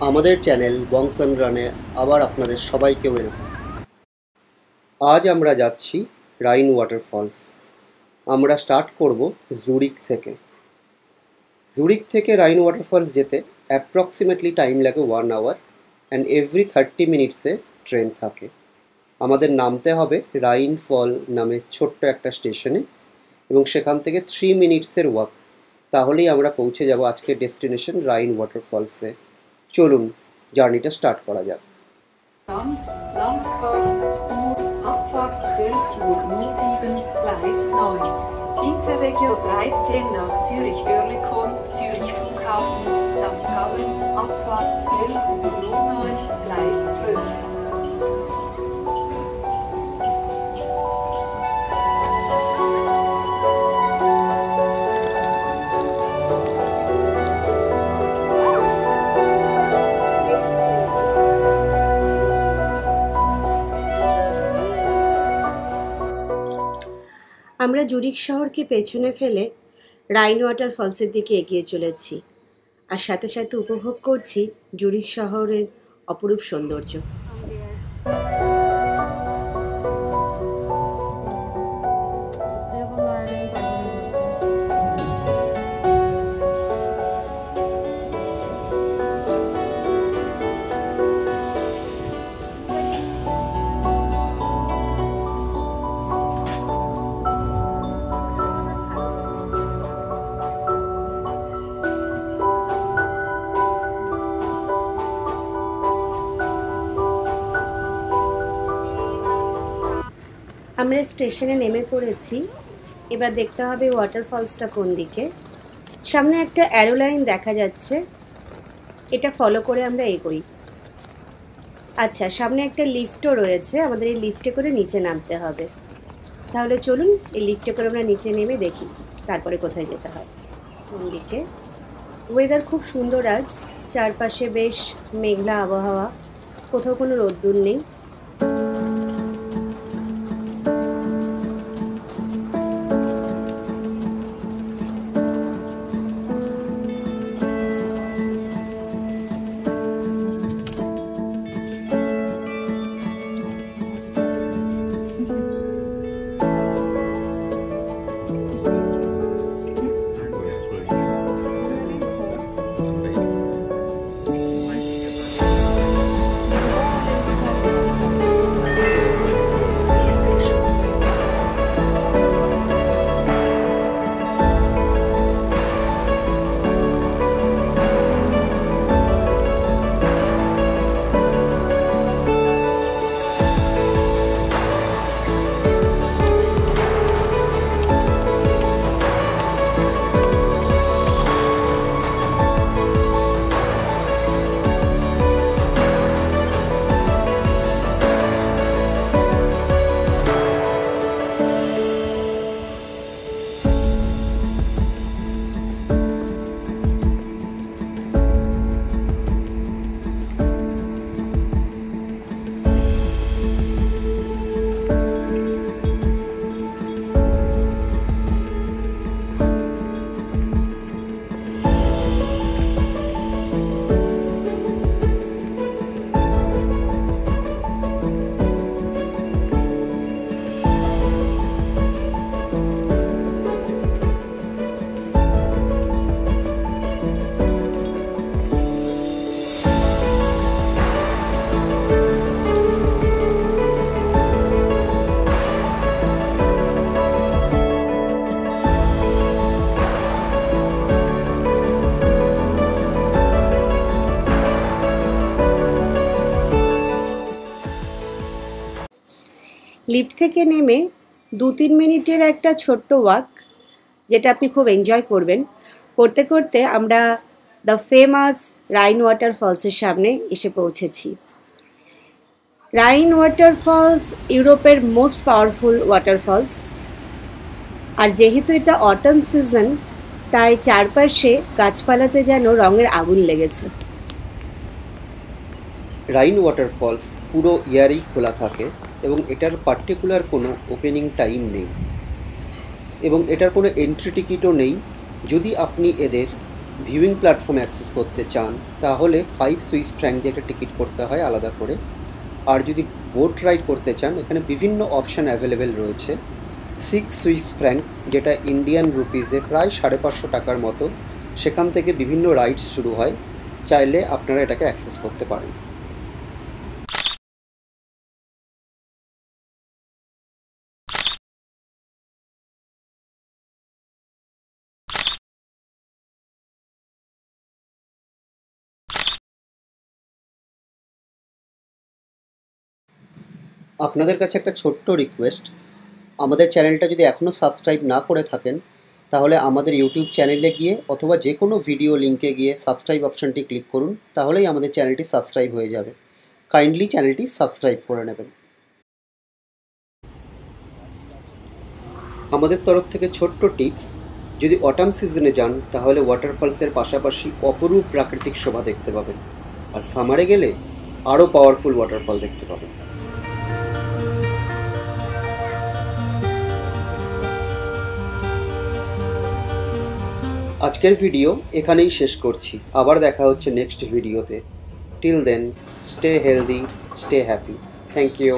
আমাদের channel বংস and রানে আবার আপনাদের সবাইকে ওয়েলকাম। আজ আমরা যাচ্ছি রাইন ওয়াটারফলস। আমরা স্টার্ট করব জুরিক থেকে। জুরিক থেকে রাইন ওয়াটারফলস যেতে অ্যাপ্রক্সিমেটলি টাইম লাগে 1 আওয়ার অ্যান্ড এভরি 30 মিনিটসে ট্রেন থাকে। আমাদের নামতে হবে রাইন ফল নামে ছোট্ট একটা স্টেশনে এবং সেখান থেকে 3 মিনিটসের ওয়াক। তাহলেই আমরা পৌঁছে যাব আজকের ডেস্টিনেশন রাইন ওয়াটারফলসে। চলুন জার্নিটা স্টার্ট করা যাক। Abfahrt 12:07 Uhr, Gleis 9. Interregio 13 nach Zürich-Oerlikon, Zürich Flughafen, St. Gallen, Abfahrt 12:09 Uhr, Gleis 12. আমরা জুরিক শহরকে পেছনে ফেলে রাইন ওয়াটারফলসের দিকে এগিয়ে চলেছি আর সাথে সাথে উপভোগ করছি জুরিক শহরের অপরূপ সৌন্দর্য। আমরা স্টেশনে নেমে পড়েছি। এবার দেখতে হবে ওয়াটারফলসটা কোন দিকে। সামনে একটা অ্যারো লাইন দেখা যাচ্ছে, এটা ফলো করে আমরা এগোই। আচ্ছা, সামনে একটা লিফটও রয়েছে, আমাদের এই লিফটে করে নিচে নামতে হবে। তাহলে চলুন এই লিফটে করে আমরা নিচে নেমে দেখি তারপরে কোথায় যেতে হয়, কোন দিকে। ওয়েদার খুব সুন্দর আজ, চারপাশে বেশ মেঘলা আবহাওয়া, কোথাও কোনো রোদ্দুর নেই। লিফট থেকে নেমে 2-3 মিনিটের একটা ছোট্ট ওয়াক, যেটা আপনি খুব এনজয় করবেন। করতে করতে আমরা দ্য ফেমাস রাইন ওয়াটারফলসের সামনে এসে পৌঁছেছি। রাইন ওয়াটারফলস ইউরোপের মোস্ট পাওয়ারফুল ওয়াটারফলস, আর যেহেতু এটা অটম সিজন তাই চারপাশে গাছপালাতে যেন রঙের আগুন লেগেছে। রাইন ওয়াটারফলস পুরো ইয়ারেই খোলা থাকে এবং এটার পার্টিকুলার কোনো ওপেনিং টাইম নেই এবং এটার কোনো এন্ট্রি টিকিটও নেই। যদি আপনি এদের ভিউইং প্ল্যাটফর্ম অ্যাক্সেস করতে চান তাহলে 5 সুইস ফ্র্যাঙ্ক দিয়ে একটা টিকিট করতে হয় আলাদা করে। আর যদি বোট রাইড করতে চান এখানে বিভিন্ন অপশান অ্যাভেলেবেল রয়েছে। 6 সুইস ফ্র্যাঙ্ক যেটা ইন্ডিয়ান রুপিসে প্রায় 550 টাকার মতো, সেখান থেকে বিভিন্ন রাইডস শুরু হয়, চাইলে আপনারা এটাকে অ্যাক্সেস করতে পারেন। আপনাদের কাছে একটা ছোট্ট রিকোয়েস্ট, আমাদের চ্যানেলটা যদি এখনও সাবস্ক্রাইব না করে থাকেন তাহলে আমাদের ইউটিউব চ্যানেলে গিয়ে অথবা যে কোনো ভিডিও লিঙ্কে গিয়ে সাবস্ক্রাইব অপশানটি ক্লিক করুন, তাহলেই আমাদের চ্যানেলটি সাবস্ক্রাইব হয়ে যাবে। কাইন্ডলি চ্যানেলটি সাবস্ক্রাইব করে নেবেন। আমাদের তরফ থেকে ছোট্ট টিপস, যদি অটাম সিজনে যান তাহলে ওয়াটারফলসের পাশাপাশি অপরূপ প্রাকৃতিক শোভা দেখতে পাবেন, আর সামারে গেলে আরও পাওয়ারফুল ওয়াটারফল দেখতে পাবেন। আজকের ভিডিও এখানেই শেষ করছি, আবার দেখা হচ্ছে নেক্সট ভিডিওতে। Till then, stay healthy, stay happy. Thank you.